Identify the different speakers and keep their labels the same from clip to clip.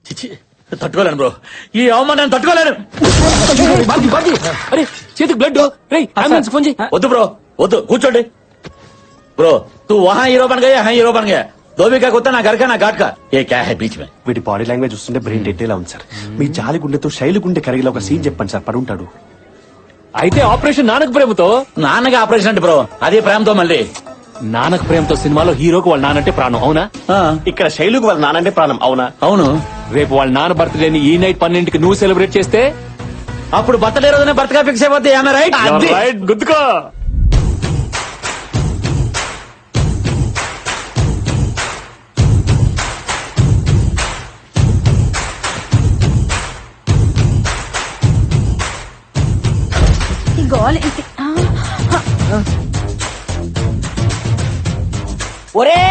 Speaker 1: చిచి, తట్టుకోలేను బ్రో, ఈ అవమానాన్ని తట్టుకోలేను.
Speaker 2: అరే చేతికి బ్లడ్. అంబులెన్స్ ఫోన్ చేయి.
Speaker 1: వద్దు బ్రో, వద్దు, కూర్చోండి. బ్रो तू वहाँ हीरो बन गया, यहाँ हीरो बन गया. धोबी का कुत्ता ना घर का ना घाट का. ये क्या है बीच में?
Speaker 3: వీటి బాడీ లాంగ్వేజ్ చూస్తుంటే బ్రెయిన్ డెడ్ లా ఉంది సార్. మీ జాలి గుండెతో శైలి గుండె కరిగిలా ఒక సీన్ చెప్పండి సార్, పడుంటాడు.
Speaker 2: అయితే ఆపరేషన్ నానక ప్రేమతో.
Speaker 1: నాన్నగా ఆపరేషన్ అంటే బ్రో, అదే ప్రేమతో మళ్ళీ.
Speaker 2: నానక ప్రేమతో సినిమాలో హీరోకి వాళ్ళ నానంటే ప్రాణం, అవునా?
Speaker 3: ఇక్కడ శైలుకు వాళ్ళ నానంటే ప్రాణం, అవునా?
Speaker 1: అవును.
Speaker 2: రేపు వాళ్ళ నాన్న బర్త్డేని ఈ నైట్ 12కి నువ్వు సెలబ్రేట్ చేస్తే
Speaker 1: అప్పుడు బర్త్డే రోజునే బర్త్ గా ఫిక్స్ అయిపోద్ది.
Speaker 2: రైట్, గుర్తుకో.
Speaker 4: ఒరే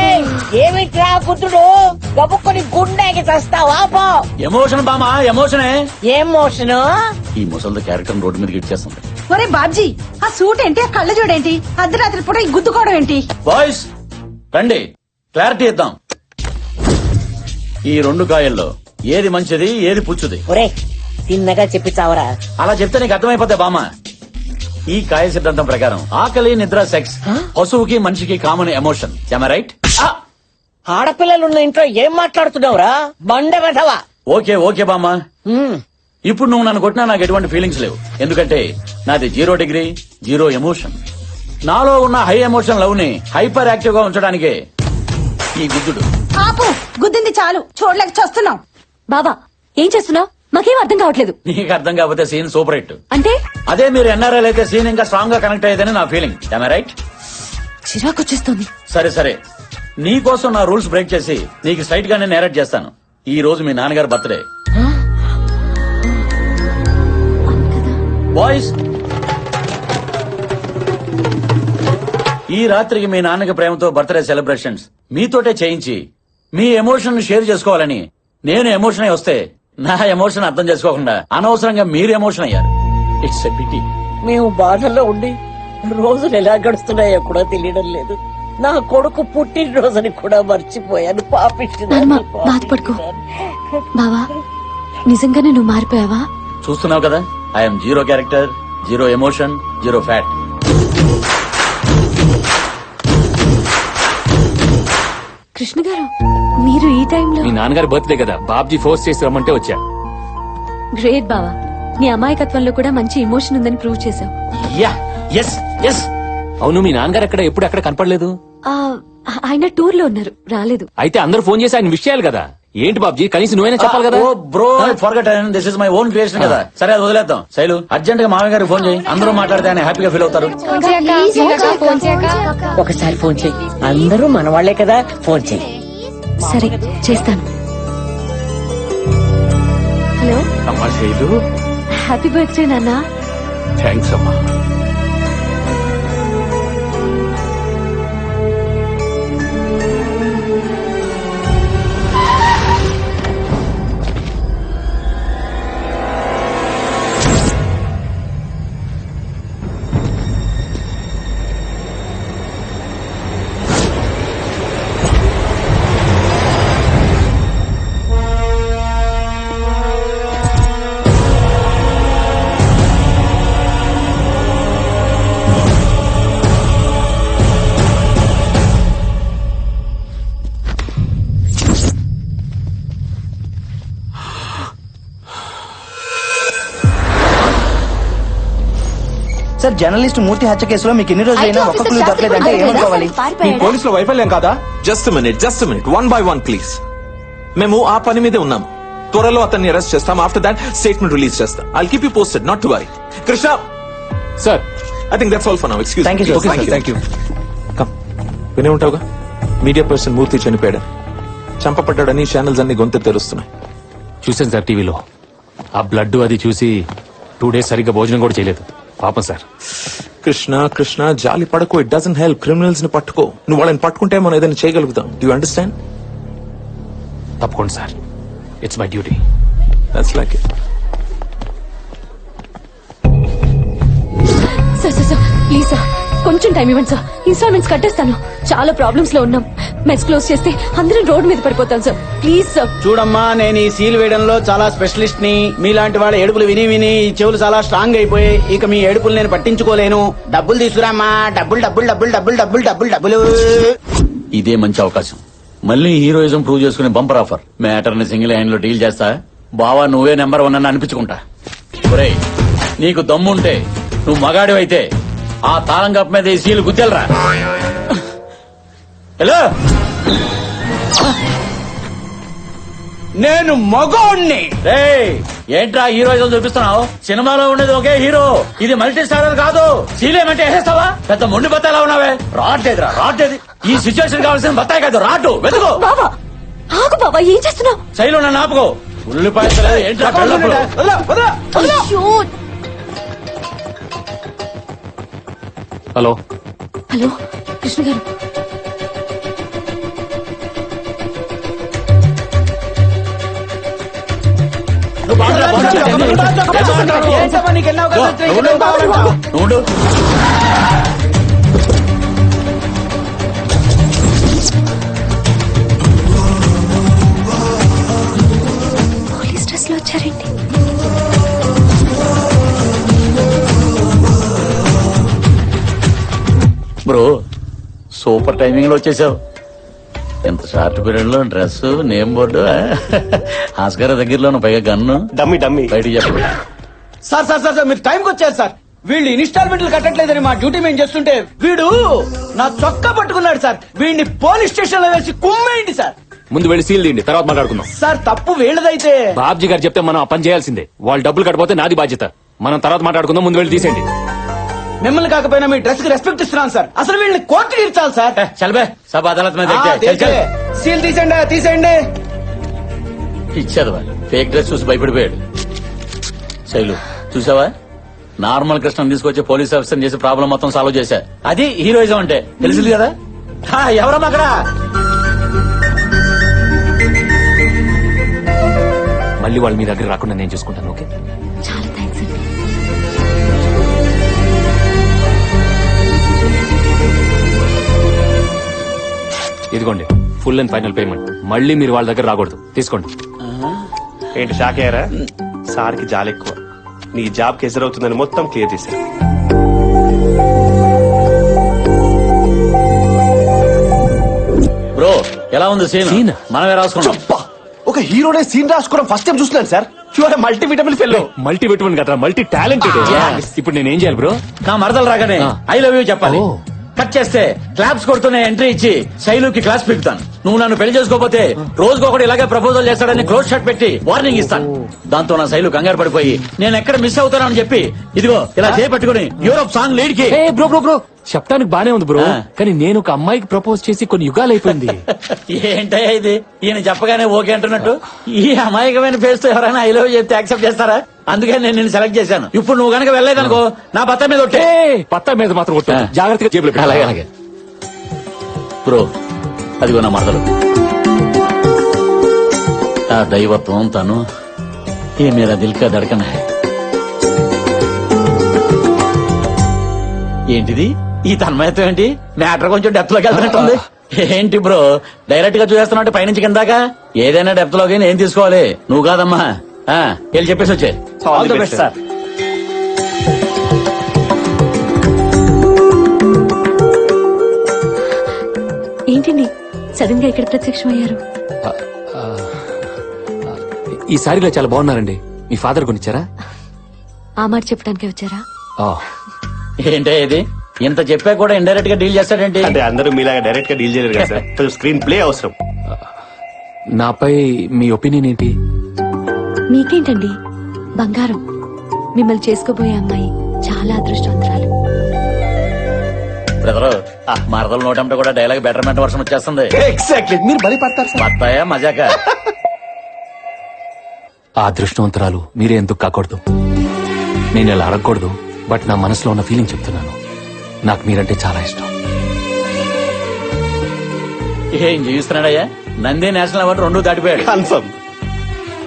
Speaker 4: ఏమిట్రా పుత్రుడు గబుక్కొని గుండెకి చస్తావా? పో.
Speaker 1: ఎమోషన్ బామా, ఎమోషనే.
Speaker 4: ఏం మోషను?
Speaker 1: ఈ ముసలి క్యారెక్టర్ రోడ్డు మీదకి ఇచ్చేస్తుంది.
Speaker 5: ఒరే బాబ్జీ, ఆ సూట్ ఏంటి, ఆ కళ్ళ చూడేంటి, అర్ధరాత్రి పూట ఈ గుద్దుకోవడం ఏంటి?
Speaker 1: బాయ్స్ రండి, క్లారిటీ ఇద్దాం. ఈ రెండు కాయల్లో ఏది మంచిది, ఏది పుచ్చుది?
Speaker 4: ఒరే తిన్నగా చెప్పి చావరా.
Speaker 1: అలా చెప్తే నీకు అర్థమైపోతే బామా. ఈ కాయ సిద్ధాంతం ప్రకారం ఆకలి, నిద్ర, సెక్స్ పశువుకి మనిషికి కామన్ ఎమోషన్. రైట్?
Speaker 4: ఆడపిల్లలున్న ఇంట్లో ఏం మాట్లాడుతున్నావురా బండ వెధవా?
Speaker 1: ఓకే ఓకే బామ్మా. ఇప్పుడు నువ్వు నన్ను కొట్టినా నాకు ఎటువంటి ఫీలింగ్స్ లేవు. ఎందుకంటే నాది 0 డిగ్రీ 0 ఎమోషన్. నాలో ఉన్న హై ఎమోషన్ లవ్ ని హైపర్ యాక్టివ్ గా ఉంచడానికే ఈ గుద్దుడు.
Speaker 5: ఆపు, గుద్దింది చాలు, చూడలేక చూస్తున్నాం.
Speaker 6: బాబా ఏం చేస్తున్నావు? మాకేం అర్థం కావట్లేదు.
Speaker 1: నీకు అర్థం కాకపోతే సీన్ సూపర్ హిట్.
Speaker 6: అంటే
Speaker 1: అదే మీరు ఎన్ఆర్ఐ అయితే సీన్ ఇంకా స్ట్రాంగ్ గా కనెక్ట్ అయ్యేదని నా ఫీలింగ్. రైట్?
Speaker 6: చిరాకు వచ్చేస్తుంది.
Speaker 1: సరే సరే, నీ కోసం నా రూల్స్ బ్రేక్ చేసి నీకు స్ట్రైట్ గానే నేరేట్ చేస్తాను. ఈ రోజు మీ నాన్నగారు బర్త్డే. బాయ్స్, ఈ రాత్రికి మీ నాన్నకి ప్రేమతో బర్త్డే సెలబ్రేషన్స్ మీతోటే చేయించి మీ ఎమోషన్ షేర్ చేసుకోవాలని నేను ఎమోషన్ అయి వస్తే నా ఎమోషన్ అర్థం చేసుకోకుండా అనవసరంగా మీరు ఎమోషన్ అయ్యారు. It's a pity.
Speaker 4: మేము బాధల్లో ఉండి రోజులు ఎలా గడుస్తున్నాయో కూడా తెలియడం లేదు. నా కొడుకు పుట్టినరోజుని కూడా మర్చిపోయాను. పాపిష్టి
Speaker 6: బాధపడుకో బావా, నిజంగానే నువ్వు మారిపోయావా?
Speaker 1: చూస్తున్నావు కదా, I'm 0 character, 0 emotion, 0 fat.
Speaker 6: Krishna గారు, మీరు ఈ టైంలో?
Speaker 2: మీ నాన్నగారి బర్త్డే కదా, బాబ్జీ ఫోర్స్ చేసి రమ్మంటే వచ్చా.
Speaker 6: గ్రేట్ బావా, నీ అమాయకత్వంలో కూడా మంచి ఎమోషన్ ఉందని ప్రూవ్ చేశావు.
Speaker 1: Yeah, yes yes.
Speaker 2: అవును, మీ నాన్నగారు ఎప్పుడు ఎక్కడ కనపడలేదు?
Speaker 6: ఆయన టూర్ లో ఉన్నారు, రాలేదు.
Speaker 2: అయితే అందరూ ఫోన్ చేసి ఆయన విషయాలు కదా. ఏంటి బాబ్జీ, కనీసం నువ్వైనా చెప్పాలి కదా.
Speaker 1: Bro forget, this is my own creation కదా. సరే అది వదిలేద్దాం. శైలు, అర్జెంట్ గా మామయ్య గారికి ఫోన్ చేయి. అందరూ మాట్లాడితే ఆయన హ్యాపీగా ఫీల్ అవుతారు.
Speaker 4: ఒకసారి ఫోన్ చెయ్యి. అందరూ మనవాళ్లే కదా, ఫోన్ చెయ్యి.
Speaker 6: సరే చేస్తాను. హలో
Speaker 2: అమ్మా శైలు,
Speaker 6: హ్యాపీ బర్త్డే నాన్న.
Speaker 2: థ్యాంక్స్ అమ్మా.
Speaker 7: సార్, జర్నలిస్ట్ మూర్తి హత్య కేసులో మీకు ఎన్ని రోజులైనా ఒక్క క్లూ దొరకలేదంటే ఏమనుకోవాలి?
Speaker 3: మీ పోలీసుల వైఫల్యం కాదా?
Speaker 8: Just minute, one by one please. మేము ఆ పని మీదే ఉన్నాం. త్వరలో అతన్ని అరెస్ట్ చేస్తాం. ఆఫ్టర్ దాట్ స్టేట్మెంట్ రిలీజ్ చేస్తాం. I'll keep you posted, not to worry. Krishna
Speaker 2: sir,
Speaker 8: I think that's all for now. Excuse
Speaker 7: Thank you, sir.
Speaker 8: Thank you. Come, వినే ఉంటావుగా, మీడియా పర్సన్ మూర్తి చనిపోయాడు, చంపబడ్డాడని ఛానల్స్ అన్ని గొంతు తెరుస్తున్నాయి.
Speaker 2: చూసాను సార్ టీవీలో. ఆ బ్లడ్ అది చూసి 2 days సరిగ్గా భోజనం కూడా చేయలేదు. పాపం సార్.
Speaker 8: కృష్ణ జాలి పడకు. It doesn't help. క్రిమినల్స్ ని పట్టుకో. నువ్వు వాళ్ళని పట్టుకుంటే మనం ఏదైనా చేయగలుగుతాం. Do you understand?
Speaker 2: తప్పకుండా sir, it's my duty.
Speaker 8: That's like it.
Speaker 6: Sir please sir, కొంచెం టైం ఇవ్వండి సార్, ఇన్స్టాల్మెంట్స్ కట్టేస్తాను. చాలా ప్రాబ్లమ్స్ లో ఉన్నాం. మెస్ క్లోజ్ చేస్తే అందరం రోడ్ మీద పడిపోతాం సార్. Please sir.
Speaker 7: చూడమ్మా, నేను ఈ సీల్ వేయడంలో చాలా స్పెషలిస్ట్ ని. మీలాంటి వాళ్ళ ఏడుపులు విని విని ఈ చెవులు చాలా స్ట్రాంగ్ అయిపోయి ఇక మీ ఏడుపులు నేను పట్టించుకోలేను. డబ్బులు తీసుకురామ్మా. డబ్బులు డబ్బులు డబ్బులు డబ్బులు డబ్బులు డబ్బులు డబ్బులు.
Speaker 1: ఇదే మంచి అవకాశం. మళ్ళీ హీరోయిజం ప్రూవ్ చేసుకునే బంపర్ ఆఫర్. మ్యాటర్ ని సింగిల్ హ్యాండ్ లో డీల్ చేస్తా. బావా నువ్వే నెంబర్ 1 అని అనిపించుకుంటా. ఒరేయ్, నీకు దమ్ముంటే నువ్వు మగాడివైతే ఆ తాళం కప్ప మీద ఈ సీలు గుద్దెలరా. హలో,
Speaker 7: నేను మగోణ్ణి.
Speaker 1: రేయ్, ఏంట్రా హీరోయిజం చూపిస్తున్నావు? సినిమాలో ఉండేది ఒకే హీరో, ఇది మల్టీ స్టారర్ కాదు. సీలేమంటే వేసేస్తావా? పెద్ద మొండి బత్తాయిలా ఉన్నావే. రాట్లేదురా, రాట్లేదు. ఈ సిచ్యువేషన్ కావాల్సిన బత్తాయి కాదు, రాటు వెతుకో.
Speaker 6: బావా ఆగు బావా, ఏం చేస్తున్నావు?
Speaker 1: శైలు నన్ను ఆపుకో. ఉల్లిపాయ ఏంట్రా పెళ్ళప్పుడు?
Speaker 7: వదలు, వదలు, వదలు.
Speaker 6: అయ్యో.
Speaker 2: హలో,
Speaker 6: హలో కృష్ణ గారు,
Speaker 1: నువ్వు బాగా
Speaker 7: ఏంటమ్మా నీకు ఎన్ని అవకాశాలు వచ్చినాయి? ఇక్కడ బావాలంటావు?
Speaker 1: నువ్వు ఉండు.
Speaker 6: పోలీస్ డ్రెస్ లో వచ్చారేంటి?
Speaker 1: బ్రో, సూపర్ టైమింగ్ లో వచ్చేసావు. ఎంత షార్ట్ పీరియడ్ లో డ్రెస్, నేమ్ బోర్డు, ఆస్కార్ దగ్గరలో పైగా గన్ను.
Speaker 3: Dummy dummy.
Speaker 1: బయటికి చెప్పు.
Speaker 7: సార్ సార్ సార్ సార్, మీరు టైంకి వచ్చారు సార్. వీళ్ళు ఇన్స్టాల్మెంట్లు కట్టట్లేదని మా డ్యూటీ మేము చేస్తుంటే వీడు నా చొక్కా పట్టుకున్నాడు సార్. వీడిని పోలీస్ స్టేషన్ లో వేసి కుమ్మేయండి సార్.
Speaker 2: ముందు వెళ్ళి సీల్ తీయండి, తర్వాత మాట్లాడుకుందాం.
Speaker 7: సార్ తప్పు వీళ్ళదైతే
Speaker 2: బాబ్జీ గారు చెప్తే మనం ఆ పని చేయాల్సిందే. వాళ్ళు డబ్బులు కట్టపోతే నాది బాధ్యత. మనం తర్వాత మాట్లాడుకుందాం, ముందు వెళ్ళి తీసేయండి.
Speaker 7: మిమ్మల్ని కాకపోయినా మీ డ్రెస్ కి రెస్పెక్ట్ ఇస్తున్నాను సార్. అసలు వీళ్ళని కోర్టుకి ఇచ్చాలి సార్.
Speaker 1: చల్బే, సబ్ అదాలత్ మీద
Speaker 7: ఆ,
Speaker 1: చల్, చల్.
Speaker 7: సీల్ తీసేయండి, తీసేయండి.
Speaker 1: ఇచ్చేది ఫేక్ డ్రెస్ చూసి భయపడిపోయాడు. శైలు చూసావా, నార్మల్ కృష్ణ తీసుకొచ్చి పోలీస్ ఆఫీసర్ చేసి ప్రాబ్లం మొత్తం సాల్వ్ చేశా. అది హీరోయిజం అంటే, తెలిసింది కదా. ఎవరమ్మా అక్కడ?
Speaker 2: మళ్ళీ వాళ్ళు మీ దగ్గర రాకుండా నేను చూసుకుంటాను. ఓకే,
Speaker 6: చాలా థ్యాంక్స్ అండి.
Speaker 2: ఇదిగోండి ఫుల్ అండ్ ఫైనల్ పేమెంట్. మళ్ళీ మీరు వాళ్ళ దగ్గర రాకూడదు, తీసుకోండి.
Speaker 3: ఏంటి షాక్ అయ్యారా? సార్కి జాలి ఎక్కువ. నీ జాబ్ కి ఎదురవుతుందని మొత్తం క్లియర్ చేశారు.
Speaker 1: బ్రో, ఎలా ఉంది సీన్?
Speaker 2: Scene?
Speaker 1: మనమే రాసుకున్నాం.
Speaker 3: అబ్బా! ఒక హీరోనే సీన్ రాసుకోవడం ఫస్ట్ టైం చూస్తున్నాను sir. Your multi vitamin fellow.
Speaker 2: Multi vitamin కదా, మల్టీ టాలెంటెడ్. ఇప్పుడు నేను ఏం చేయాలి బ్రో?
Speaker 1: నా మరదలు రాగానే ఐ లవ్ యూ చెప్పాలి.
Speaker 2: ఓ.
Speaker 1: కట్ చేస్తే క్లాప్స్ కొడుతూనే ఎంట్రీ ఇచ్చి శైలుకి క్లాస్ పీకుతాను. నువ్వు నన్ను పెళ్లి చేసుకోకపోతే రోజుకొకటి ఇలాగే ప్రపోజల్ చేస్తాడని క్లోజ్ షాట్ పెట్టి వార్నింగ్ ఇస్తాను. దాంతో నా శైలు కంగారు పడిపోయి నేను ఎక్కడ మిస్ అవుతానని చెప్పి ఇదిగో ఇలా చేపట్టుకుని యూరోప్ సాంగ్ లీడ్ కి.
Speaker 2: బ్రో బ్రో బ్రో, చెప్పడానికి బానే ఉంది బ్రో,
Speaker 1: ఆ.
Speaker 2: కానీ నేను ఒక అమ్మాయికి ప్రపోజ్ చేసి కొన్ని యుగాలు అయిపోయింది.
Speaker 1: ఏంటయ్యా ఇది? ఈయన చెప్పగానే ఓకే అంటున్నట్టు. ఈ అమాయకమైన ఫేస్ తో ఎవరైనా ఐ లవ్ చెప్తే యాక్సెప్ట్ చేస్తారా? అందుకే నేను నిన్ను సెలెక్ట్ చేశాను. ఇప్పుడు నువ్వు గనక వెళ్ళలేదనుకో నా భర్త మీద ఒట్టే.
Speaker 2: పత్తా మీద మాత్రం కొట్టు.
Speaker 1: ఆ.
Speaker 2: జాగ్రత్తగా జేబులో పెట్టు.
Speaker 1: అలాగే అలాగే. బ్రో, అదిగో నా మరదలు. ఆ దైవత్వం తను ఏ మేరా దిల్ కా ధడకన్ హై. ఏంటిది ఈ తన్మయత్వం? ఏంటి మ్యాటర్ కొంచెం డెప్త్ లోకి వెళ్తున్నట్టుంది. ఏంటి బ్రో డైరెక్ట్ గా చూసేస్తున్నట్టు పైనుంచి కిందాకా? ఏదైనా డెప్త్ లోకి నేను తీసుకోవాలి, నువ్వు కాదమ్మా. వెళ్ళి చెప్పేసి వచ్చే.
Speaker 3: All the best sir.
Speaker 6: ఏంటండి సడన్ గా ఇక్కడ ప్రత్యక్షమయ్యారు?
Speaker 2: ఈ సారీలో చాలా బాగున్నారండి. మీ ఫాదర్ కొనిచ్చారా?
Speaker 6: ఆ మాట చెప్పడానికి వచ్చారా?
Speaker 2: ఆ.
Speaker 1: ఏంటే ఇది ఇంత చెప్పా కూడా ఇండైరెక్ట్ గా డీల్ చేస్తాడేంటి?
Speaker 3: అంటే అందరూ మీలాగా డైరెక్ట్ గా డీల్ చేయలేరు కదా సార్. కొంచెం స్క్రీన్ ప్లే అవసరం.
Speaker 2: నాపై మీ ఒపీనియన్ ఏంటి?
Speaker 6: మీకేంటండి బంగారం. మిమ్మల్ని చేసుకోబోయే అమ్మాయి చాలా అదృష్టవంతురాలు.
Speaker 1: బ్రదరు, మరదల నోటంటే కూడా డైలాగ్ బెటర్మెంట్ వర్షన్ వచ్చేస్తుంది.
Speaker 3: ఎగ్జాక్ట్లీ, మీరు బలి పడతారు సార్.
Speaker 1: బత్తాయా మజాక?
Speaker 2: ఆ అదృష్టవంతురాలు మీరే ఎందుకు కాకూడదు? నేను ఇలా అడగకూడదు, బట్ నా మనసులో ఉన్న ఫీలింగ్ చెప్తున్నాను. నాకు మీరంటే చాలా ఇష్టం.
Speaker 1: ఏం జీవిస్తున్నాడయ్యా? నంది నేషనల్ అవార్డు 2 దాటిపోయాడు.
Speaker 3: కన్ఫర్మ్.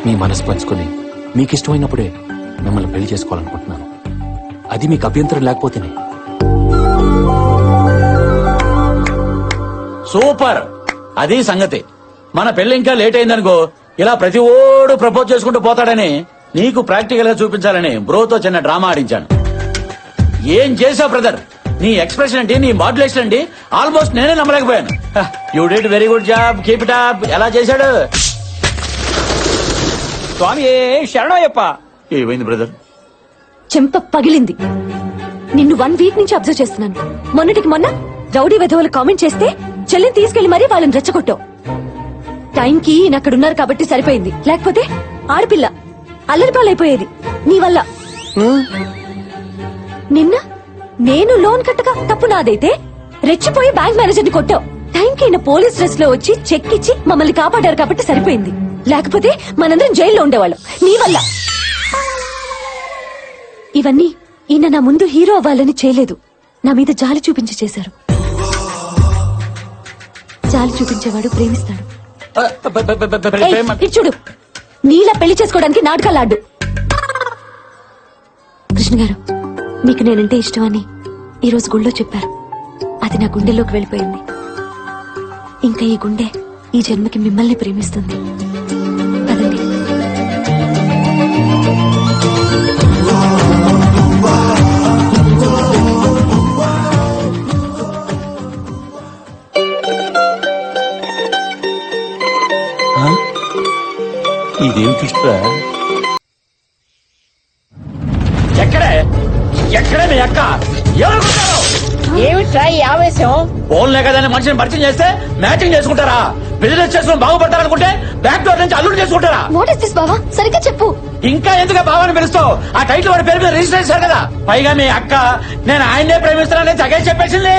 Speaker 2: మీ మనసు పంచుకొని మీకు ఇష్టమైనప్పుడే మిమ్మల్ని పెళ్లి చేసుకోవాలనుకుంటున్నాను. అది మీకు అభ్యంతరం లేకపోతేనే.
Speaker 1: సూపర్. అది సంగతి. మన పెళ్లి ఇంకా లేట్ అయిందనుకో, ఇలా ప్రతి ఓడు ప్రపోజ్ చేసుకుంటూ పోతాడని నీకు ప్రాక్టికల్ గా చూపించాలని బ్రోతో చిన్న డ్రామా ఆడించాను. ఏం చేసావు బ్రదర్? నీ ఎక్స్ప్రెషన్ ఏంటి, నీ మాడ్యులేషన్ ఏంటి, ఆల్మోస్ట్ నేనే నమ్మలేకపోయాను. You did very good job, keep it up. ఎలా చేశాడు?
Speaker 7: స్వామి శరణయ్యప్ప.
Speaker 1: ఏమైంది బ్రదర్?
Speaker 6: చెంప పగిలింది. నిన్ను 1 వీక్ నుంచి అబ్జర్వ్ చేస్తున్నాను. మొన్నటికి మొన్న రౌడీ వెధవలు కామెంట్ చేస్తే చెల్లిని తీసుకెళ్లి మరీ వాళ్ళని రెచ్చగొట్టావు. టైంకి ఈయన అక్కడున్నారు కాబట్టి సరిపోయింది, లేకపోతే ఆడపిల్ల అల్లరిపాలైపోయేది నీ వల్ల. నిన్న నేను లోన్ కట్టగా తప్పు నాదైతే రెచ్చిపోయి బ్యాంక్ మేనేజర్ ని కొట్టావు. టైంకి ఈయన పోలీస్ డ్రెస్ లో వచ్చి చెక్ ఇచ్చి మమ్మల్ని కాపాడారు కాబట్టి సరిపోయింది, లేకపోతే మనందరం జైల్లో ఉండేవాళ్ళం నీ వల్ల. ఇవన్నీ ఈయన నా ముందు హీరో అవ్వాలని చేయలేదు, నా మీద జాలి చూపించి చేశారు. జాలి చూపించేవాడు ప్రేమిస్తాడు. ఏయ్, ఇటు చూడు, నీలా పెళ్లి చేసుకోవడానికి నాటకాలు ఆడు. కృష్ణ గారు, మీకు నేనంటే ఇష్టమని ఈ రోజు గుళ్ళో చెప్పారు. అది నా గుండెల్లోకి వెళ్ళిపోయింది. ఇంకా ఈ గుండె ఈ జన్మకి మిమ్మల్ని ప్రేమిస్తుంది. పదండి.
Speaker 1: ఇదేం చూస్తా? ఎక్కడే ఎక్కడే మీ అక్క? ఎవరుకుంటారు?
Speaker 4: ఏమిట్రా ఈ ఆవేశం?
Speaker 1: ఫోన్లే కదని మనిషిని పరిచయం చేస్తే మ్యాచింగ్ చేసుకుంటారా? బిజినెస్ చేసుకుని బాగుపడతారనుకుంటే బ్యాక్ డోర్ నుంచి అల్లుడు చేసుకుంటారా?
Speaker 6: వాట్ ఇస్ దిస్ బావా? సరిగ్గా చెప్పు.
Speaker 1: ఇంకా ఎందుకు బావాని పిలుస్తావు? ఆ టైటిల్ వాడి పేరు మీద రిజిస్టర్ చేశారు కదా. పైగా మీ అక్క నేను ఆయన్నే ప్రేమిస్తున్నానని తగే చెప్పేసింది.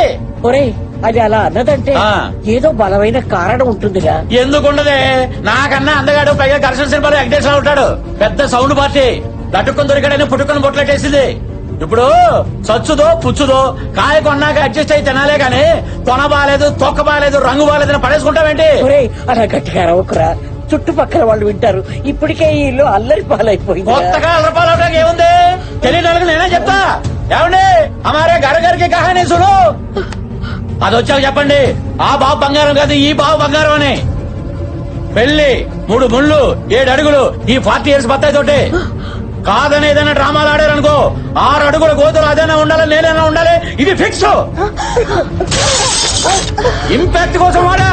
Speaker 4: ఒరేయ్, అది అలా అన్నదంటే
Speaker 1: ఆ.
Speaker 4: ఏదో బలమైన కారణం ఉంటుందిగా.
Speaker 1: ఎందుకుండదే? నాకన్నా అందగాడు, పైగా ఘర్షణ సినిమాలో వెంకటేశ్వర ఉంటాడు. పెద్ద సౌండ్ పార్టీ. లటుక్కుని దొరికాడని పుట్టుకొని బొట్లెట్టేసింది. ఇప్పుడు సచ్చుదో పుచ్చుదో కాయ కొన్నాక అడ్జస్ట్ అయి తినాలే గాని కొన బాలేదు, తొక్క బాలేదు, రంగు బాలేదని పడేసుకుంటావేంటి?
Speaker 4: ఒరేయ్, అలా గట్టిగా అరవకురా, చుట్టుపక్కల వాళ్ళు వింటారు. ఇప్పటికే ఈ ఇల్లు అల్లరి పాలైపోయింది.
Speaker 1: కొత్తగా అలపాలవడానికి ఏముంది? తెలియని వాళ్ళకి నేనే చెప్తా. ఏమండి, అమారే గరగరికి కహానీ సును. అది వచ్చాక చెప్పండి, ఆ బాబు బంగారం కాదు, ఈ బాబు బంగారం అని. పెళ్లి 3 ముళ్ళు 7 అడుగులు ఈ 40 years బత్తాయి తోటి. కాదని ఏదైనా డ్రామాలు ఆడారనుకో 6 అడుగుల గోతులు అదైనా ఉండాలి, నేనైనా ఉండాలి. ఇది ఫిక్స్. ఇంపాక్ట్ కోసం వాడా.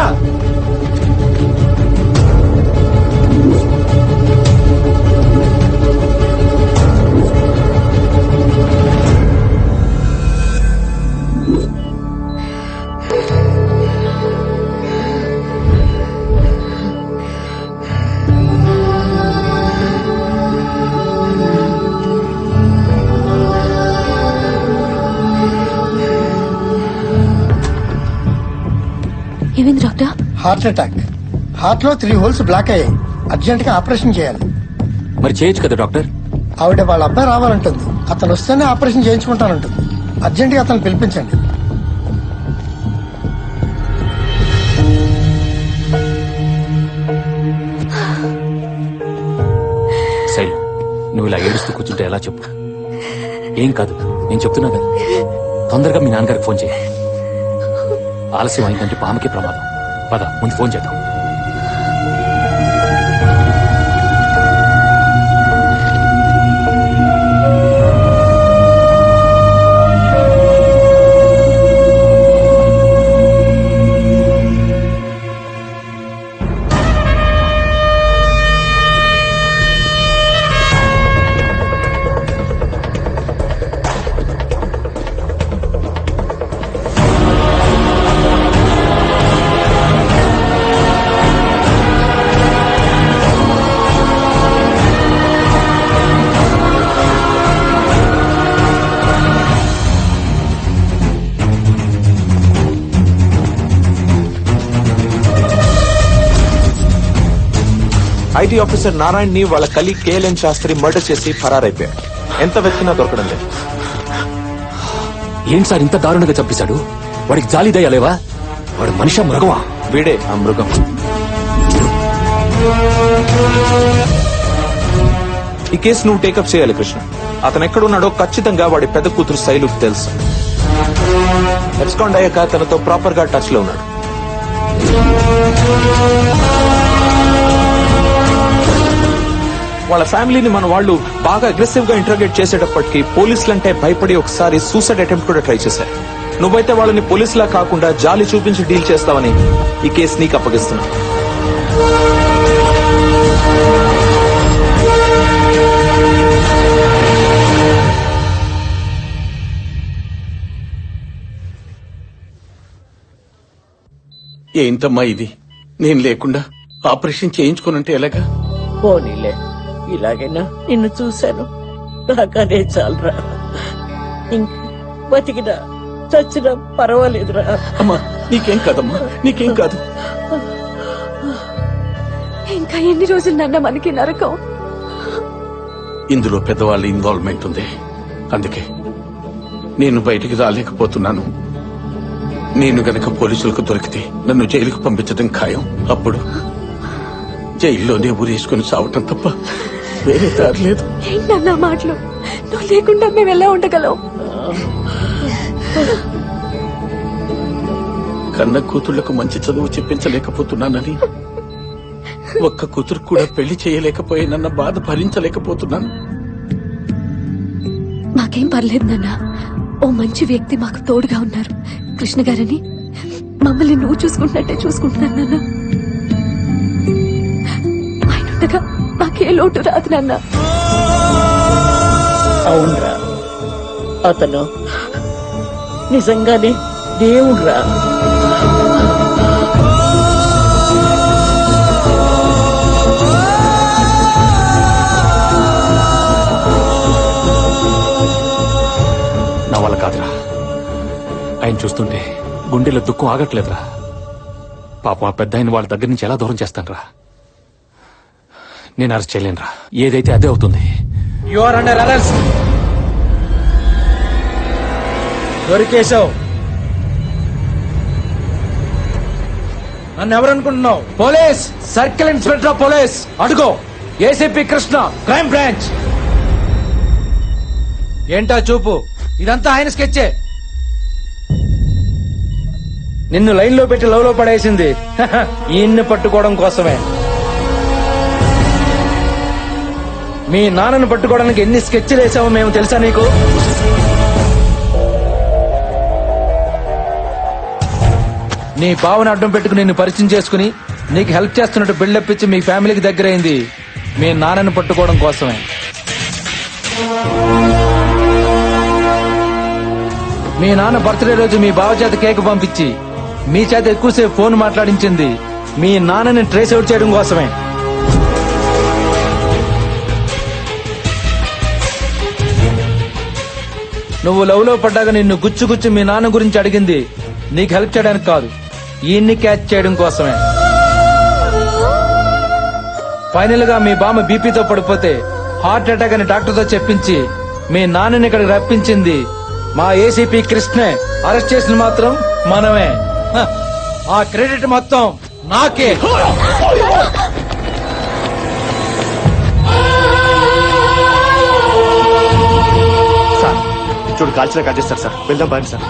Speaker 6: ఏమైంది డాక్టర్?
Speaker 9: Heart attack. హార్ట్ లో 3 holes బ్లాక్ అయ్యాయి. అర్జెంట్ గా ఆపరేషన్ చేయాలి.
Speaker 2: మరి చేయొచ్చు కదా డాక్టర్?
Speaker 9: ఆవిడ వాళ్ళ అబ్బాయి రావాలంటుంది. అతను వస్తేనే ఆపరేషన్ చేయించుకుంటానంటుంది. అర్జెంట్ గా అతను పిలిపించండి.
Speaker 2: శైలు, నువ్వు ఇలా ఏడుస్తూ కూర్చుంటే ఎలా చెప్పు? ఏం కాదు, నేను చెప్తున్నా కదా. తొందరగా మీ నాన్నగారికి ఫోన్ చేయి. ఆలస్యం అయిందంటే పాముకి ప్రమాదం. పద, ముందు ఫోన్ చేద్దాం.
Speaker 8: ఐటీ ఆఫీసర్ నారాయణ్ ని వాళ్ళ కలీగ్ కేఎల్ఎన్ శాస్త్రి మర్డర్ చేసి ఫరారైపోయాడు. ఎంత వెతికినా దొరకడం లేదు.
Speaker 2: ఏంటి సార్ ఇంత దారుణంగా చంపేశాడు? వాడికి జాలి దయలేవా? వాడు మనిషా మృగమా?
Speaker 8: వీడే ఆ మృగం. ఈ కేసు నువ్వు టేకప్ చేయాలి కృష్ణ. అతను ఎక్కడున్నాడో ఖచ్చితంగా వాడి పెద్ద కూతురు శైలుకు తెలుసు. ఎబ్స్కాండ్ అయ్యాక తనతో ప్రాపర్ గా టచ్ లో ఉన్నాడు. వాళ్ళ ఫ్యామిలీని మన వాళ్ళు బాగా అగ్రెసివ్ గా ఇంటర్గేట్ చేసేటప్పటికి పోలీసులంటే భయపడి ఒకసారి సూసైడ్ అటెంప్ట్ కూడా ట్రై చేశారు. నువ్వైతే వాళ్ళని పోలీసులా కాకుండా జాలి చూపించి డీల్ చేస్తావని ఈ కేసు నీకు అప్పగిస్తున్నా.
Speaker 10: ఏంటమ్మా ఇది? నేను లేకుండా ఆపరేషన్ చేయించుకోనంటే ఎలాగా?
Speaker 4: పోనీలే, ఇలాగైనా నిన్ను చూశాను, నాకనే చాలరా. ఇంక బతికినా చచ్చినా పర్వాలేదురా.
Speaker 10: అమ్మా నీకేం కాదమ్మా, నీకేం కాదు.
Speaker 6: ఇంకా ఎన్ని రోజులు నాన్న మనకి నరకం?
Speaker 10: ఇందులో పెద్దవాళ్ళ ఇన్వాల్వ్మెంట్ ఉంది, అందుకే నేను బయటికి రాలేకపోతున్నాను. నేను గనక పోలీసులకు దొరికితే నన్ను జైలుకు పంపించడం ఖాయం. అప్పుడు జైల్లోనే ఊరేసుకుని చావటం తప్ప వేరే దారి లేదు.
Speaker 6: ఏంటన్నా మాటలు? నువ్వు లేకుండా మేము ఎలా ఉండగలం?
Speaker 10: కన్న కూతుళ్లకు మంచి చదువు చెప్పించలేకపోతున్నానని, ఒక్క కూతురు కూడా పెళ్లి చేయలేకపోయానన్న బాధ భరించలేకపోతున్నాను.
Speaker 6: మాకేం పర్లేదు నాన్న, ఓ మంచి వ్యక్తి మాకు తోడుగా ఉన్నారు. కృష్ణ గారని మమ్మల్ని నువ్వు చూసుకుంటున్నట్టే చూసుకుంటున్నాను నాన్న. ఆయన ఉండగా మాకే లోటు రాదు నాన్న.
Speaker 4: అవునరా, అతను నిజంగానే దేవుడురా.
Speaker 2: నా వల్ల కాదురా. ఆయన చూస్తుంటే గుండెలో దుఃఖం ఆగట్లేదురా. పాపం ఆ పెద్ద ఆయన వాళ్ళ దగ్గర నుంచి ఎలా దూరం చేస్తానరా? నేను అరెస్ట్ చేయలేనురా. ఏదైతే అదే అవుతుంది.
Speaker 7: You are under arrest. దొరికేశావు. నన్ను ఎవరనుకుంటున్నావు? Police, circle inspector of police. అడుగో, ఏసీపీ కృష్ణ, క్రైమ్ బ్రాంచ్. ఏంటా చూపు? ఇదంతా ఆయన స్కెచ్చే. నిన్ను లైన్ లో పెట్టి లవ్ లో పడేసింది ఈయన్ని పట్టుకోవడం కోసమే. మీ నాన్నను పట్టుకోవడానికి ఎన్ని స్కెచ్లు వేసామో మేము తెలుసా నీకు? నీ బావని అడ్డం పెట్టుకుని నిన్ను పరిచయం చేసుకుని నీకు హెల్ప్ చేస్తున్నట్టు బిల్డప్ ఇచ్చి మీ ఫ్యామిలీకి దగ్గరైంది మీ నాన్నను పట్టుకోవడం కోసమే. మీ నాన్న బర్త్డే రోజు మీ బావ చేత కేక్ పంపించి మీ చేత ఎక్కువసేపు ఫోన్ మాట్లాడించింది మీ నాన్నని ట్రేస్ అవుట్ చేయడం కోసమే. నువ్వు లవ్ లో పడ్డాక నిన్ను గుచ్చు గుచ్చు మీ నాన్న గురించి అడిగింది నీకు హెల్ప్ చేయడానికి కాదు, ఈయన్ని క్యాచ్ చేయడం కోసమే. ఫైనల్ గా మీ బామ్మ బీపీతో పడిపోతే హార్ట్ అటాక్ అని డాక్టర్ తో చెప్పించి మీ నాన్నని ఇక్కడికి రప్పించింది మా ఏసీపీ కృష్ణే. అరెస్ట్ చేసిన మాత్రం మనమే. హ, ఆ క్రెడిట్ మొత్తం నాకే.
Speaker 3: సార్ చూడు, కాల్చిన కాల్ చేస్తారు సార్. వెళ్దాం బాయ్ సార్.